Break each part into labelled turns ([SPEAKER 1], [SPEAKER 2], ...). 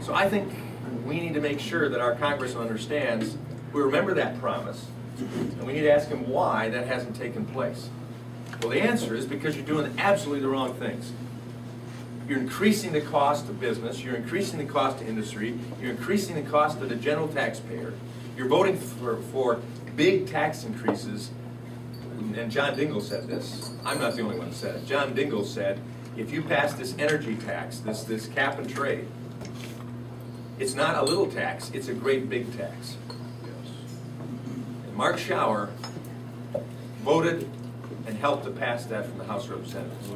[SPEAKER 1] So I think we need to make sure that our congressman understands, we remember that promise, and we need to ask him why that hasn't taken place. Well, the answer is because you're doing absolutely the wrong things. You're increasing the cost of business, you're increasing the cost of industry, you're increasing the cost of the general taxpayer, you're voting for big tax increases, and John Dingell said this. I'm not the only one who said it. John Dingell said, if you pass this energy tax, this cap and trade, it's not a little tax, it's a great big tax. And Mark Schauer voted and helped to pass that from the House of Representatives.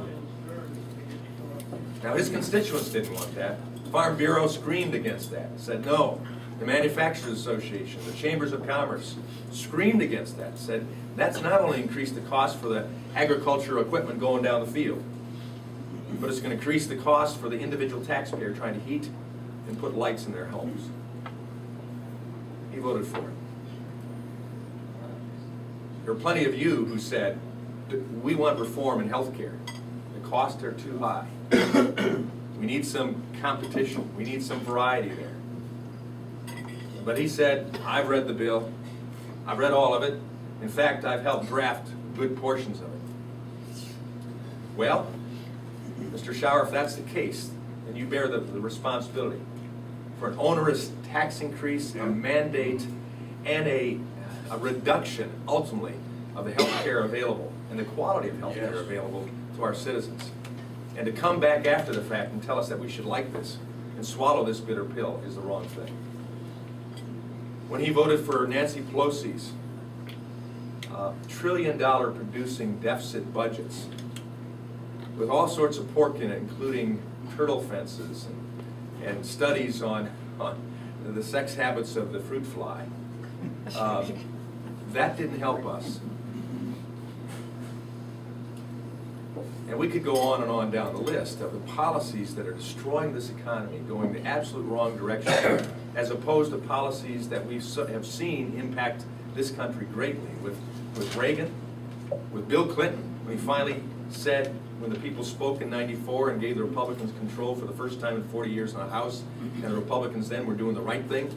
[SPEAKER 1] Now his constituents didn't want that. Farm Bureau screamed against that, said no. The Manufacturers Association, the Chambers of Commerce screamed against that, said that's not only increased the cost for the agricultural equipment going down the field, but it's going to increase the cost for the individual taxpayer trying to heat and put lights in their homes. He voted for it. There are plenty of you who said, we want reform in health care. The costs are too high. We need some competition. We need some variety there. But he said, I've read the bill. I've read all of it. In fact, I've helped draft good portions of it. Well, Mr. Schauer, if that's the case, then you bear the responsibility for an onerous tax increase, a mandate, and a reduction, ultimately, of the health care available and the quality of health care available to our citizens. And to come back after the fact and tell us that we should like this and swallow this bitter pill is the wrong thing. When he voted for Nancy Pelosi's trillion-dollar producing deficit budgets with all sorts of pork in it, including turtle fences and studies on the sex habits of the fruit fly, that didn't help us. And we could go on and on down the list of the policies that are destroying this economy, going the absolute wrong direction, as opposed to policies that we have seen impact this country greatly. With Reagan, with Bill Clinton, when he finally said, when the people spoke in '94 and gave the Republicans control for the first time in 40 years in the House, and the Republicans then were doing the right thing,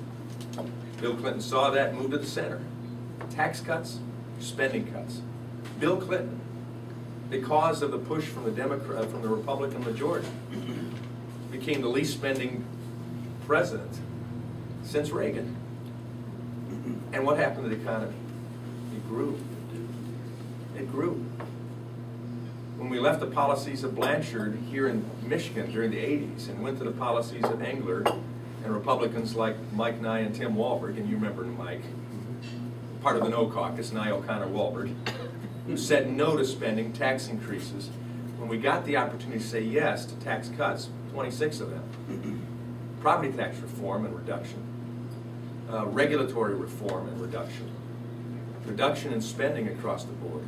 [SPEAKER 1] Bill Clinton saw that and moved to the center. Tax cuts, spending cuts. Bill Clinton, because of the push from the Republican majority, became the least spending president since Reagan. And what happened to the economy? It grew. It grew. When we left the policies of Blanchard here in Michigan during the 80s and went to the policies of Engler and Republicans like Mike Nye and Tim Walberg, and you remember Mike, part of the No Caucus, Nye, O'Connor, Walberg, who said no to spending, tax increases. When we got the opportunity to say yes to tax cuts, 26 of them, property tax reform and reduction, regulatory reform and reduction in spending across the board.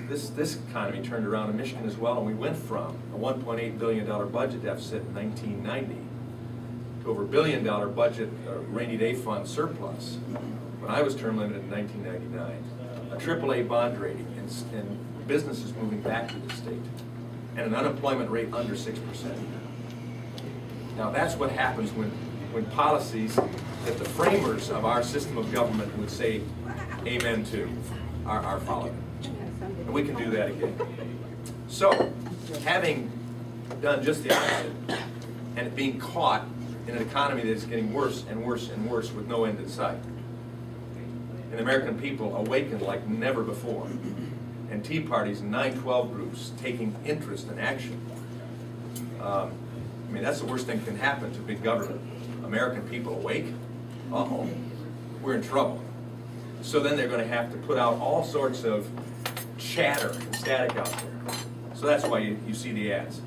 [SPEAKER 1] This economy turned around in Michigan as well, and we went from a $1.8 billion budget deficit in 1990 to over $1 billion budget rainy day fund surplus when I was term limited in 1999. A AAA bond rating and businesses moving back to the state, and an unemployment rate under 6%. Now that's what happens when policies that the framers of our system of government would say amen to are followed. And we can do that again. So, having done just the opposite, and being caught in an economy that is getting worse and worse and worse with no end in sight, and the American people awakened like never before, and Tea Parties and 9/12 groups taking interest and action. I mean, that's the worst thing that can happen to big government. American people awake, uh-oh, we're in trouble. So then they're going to have to put out all sorts of chatter and static out there. So that's why you see the ads.